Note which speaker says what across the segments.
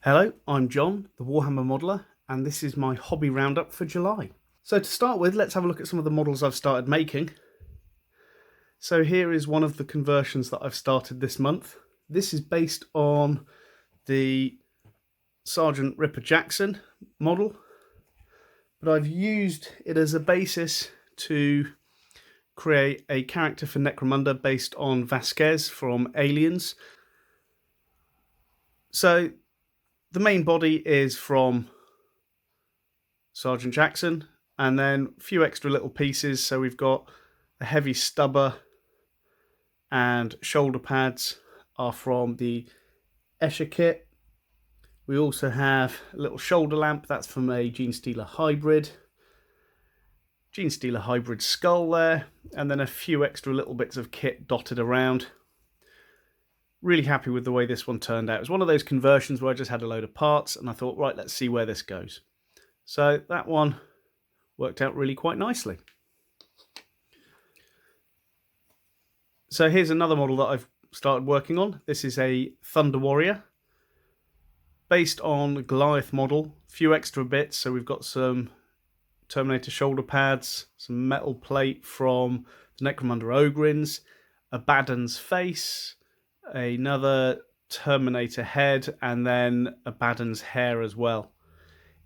Speaker 1: Hello, I'm John, the Warhammer modeler, and this is my hobby roundup for July. So to start with, let's have a look at some of the models I've started making. So here is one of the conversions that I've started this month. This is based on the Sergeant Ripper Jackson model, but I've used it as a basis to create a character for Necromunda based on Vasquez from Aliens. So the main body is from Sergeant Jackson, and then a few extra little pieces. So we've got a heavy stubber and shoulder pads are from the Escher kit. We also have a little shoulder lamp, that's from a Genestealer hybrid. Genestealer hybrid skull there, and then a few extra little bits of kit dotted around. Really happy with the way this one turned out. It was one of those conversions where I just had a load of parts and I thought, right, let's see where this goes. So that one worked out really quite nicely. So here's another model that I've started working on. This is a Thunder Warrior based on a Goliath model. A few extra bits. So we've got some Terminator shoulder pads, some metal plate from the Necromunda Ogryns, a Baden's face, another Terminator head, and then a Baden's hair as well.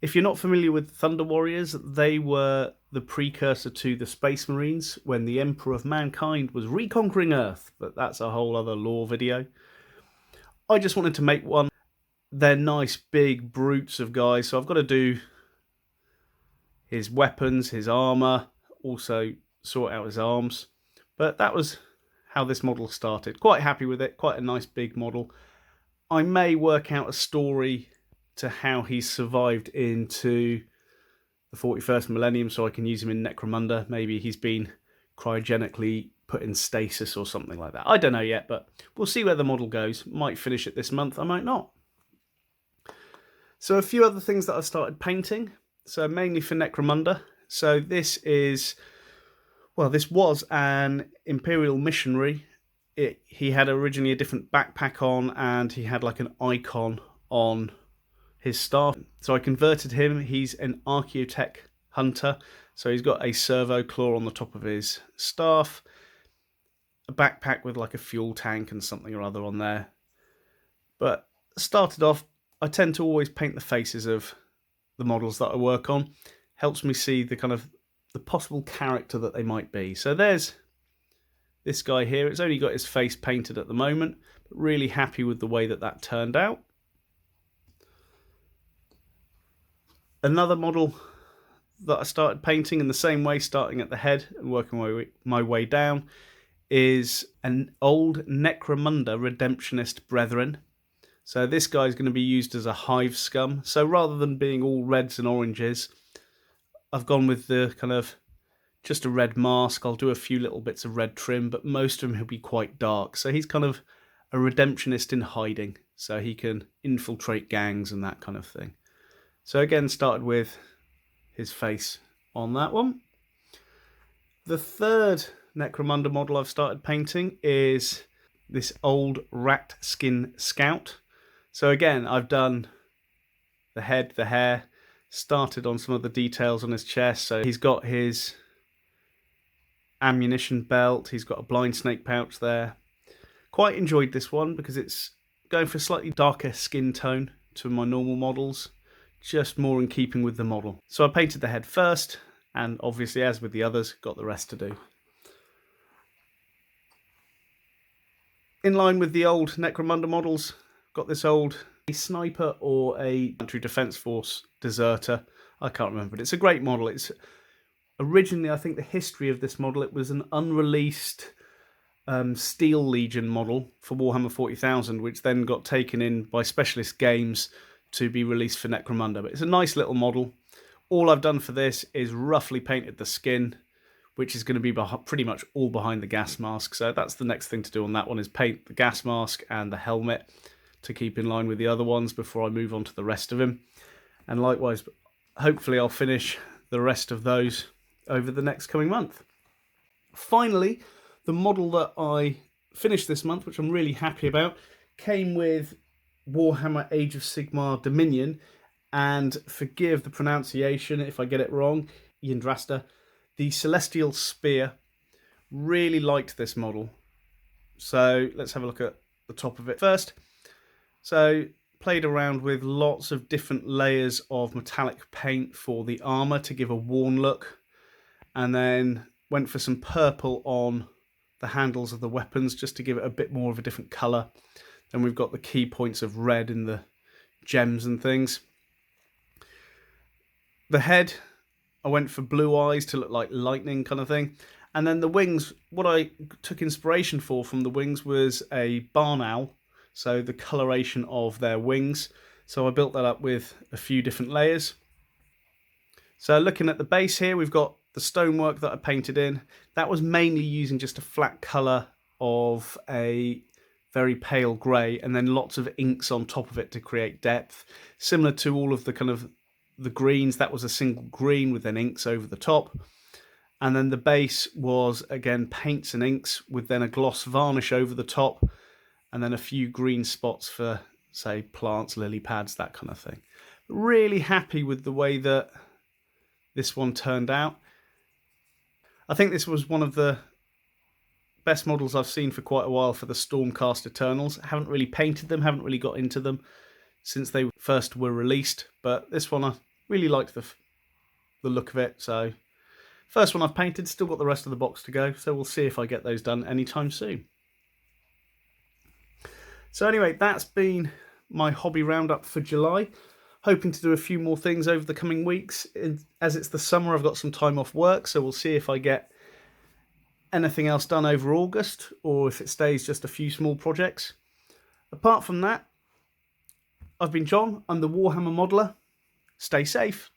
Speaker 1: If you're not familiar with Thunder Warriors, they were the precursor to the Space Marines when the Emperor of Mankind was reconquering Earth, but that's a whole other lore video. I just wanted to make one. They're nice big brutes of guys, so I've got to do his weapons, his armor, also sort out his arms. But that was how this model started. Quite happy with it, quite a nice big model. I may work out a story to how he survived into the 41st millennium so I can use him in Necromunda. Maybe he's been cryogenically put in stasis or something like that. I don't know yet, but we'll see where the model goes. Might finish it this month, I might not. So a few other things that I've started painting. So mainly for Necromunda. So this is, well, this was an Imperial missionary. He had originally a different backpack on and he had like an icon on his staff. So I converted him. He's an Archaeotech hunter. So he's got a servo claw on the top of his staff, a backpack with like a fuel tank and something or other on there. But started off, I tend to always paint the faces of the models that I work on. Helps me see the kind of the possible character that they might be. So there's this guy here. It's only got his face painted at the moment, but really happy with the way that that turned out. Another model that I started painting in the same way, starting at the head and working my way down, is an old Necromunda Redemptionist Brethren. So this guy's going to be used as a hive scum. So rather than being all reds and oranges, I've gone with the kind of just a red mask. I'll do a few little bits of red trim, but most of him will be quite dark. So he's kind of a redemptionist in hiding. So he can infiltrate gangs and that kind of thing. So again, started with his face on that one. The third Necromunda model I've started painting is this old rat skin scout. So again, I've done the head, the hair, started on some of the details on his chest. So he's got his ammunition belt, he's got a blind snake pouch there. Quite enjoyed this one because it's going for a slightly darker skin tone to my normal models. Just more in keeping with the model. So I painted the head first, and obviously, as with the others, got the rest to do. In line with the old Necromunda models, got this old sniper or a country defence force deserter. I can't remember, but it's a great model. It's originally, I think the history of this model, it was an unreleased Steel Legion model for Warhammer 40,000, which then got taken in by Specialist Games to be released for Necromunda. But it's a nice little model. All I've done for this is roughly painted the skin, which is going to be pretty much all behind the gas mask. So that's the next thing to do on that one, is paint the gas mask and the helmet to keep in line with the other ones before I move on to the rest of him. And likewise, hopefully I'll finish the rest of those over the next coming month. Finally, the model that I finished this month, which I'm really happy about, came with Warhammer Age of Sigmar Dominion, and forgive the pronunciation if I get it wrong, Yndrasta, the Celestial Spear. Really liked this model. So let's have a look at the top of it first. So played around with lots of different layers of metallic paint for the armor to give a worn look, and then went for some purple on the handles of the weapons just to give it a bit more of a different color. Then we've got the key points of red in the gems and things. The head, I went for blue eyes to look like lightning kind of thing. And then the wings, what I took inspiration for from the wings was a barn owl, so the coloration of their wings. So I built that up with a few different layers. So looking at the base here, we've got the stonework that I painted in. That was mainly using just a flat colour of a very pale grey, and then lots of inks on top of it to create depth. Similar to all of the kind of the greens, that was a single green with then inks over the top. And then the base was, again, paints and inks with then a gloss varnish over the top, and then a few green spots for, say, plants, lily pads, that kind of thing. Really happy with the way that this one turned out. I think this was one of the best models I've seen for quite a while for the Stormcast Eternals. I haven't really painted them, haven't really got into them since they first were released, but this one I really liked the look of it. So first one I've painted, still got the rest of the box to go, so we'll see if I get those done anytime soon. So anyway, that's been my hobby roundup for July. Hoping to do a few more things over the coming weeks. As it's the summer, I've got some time off work, so we'll see if I get anything else done over August, or if it stays just a few small projects. Apart from that, I've been John, I'm the Warhammer Modeler. Stay safe.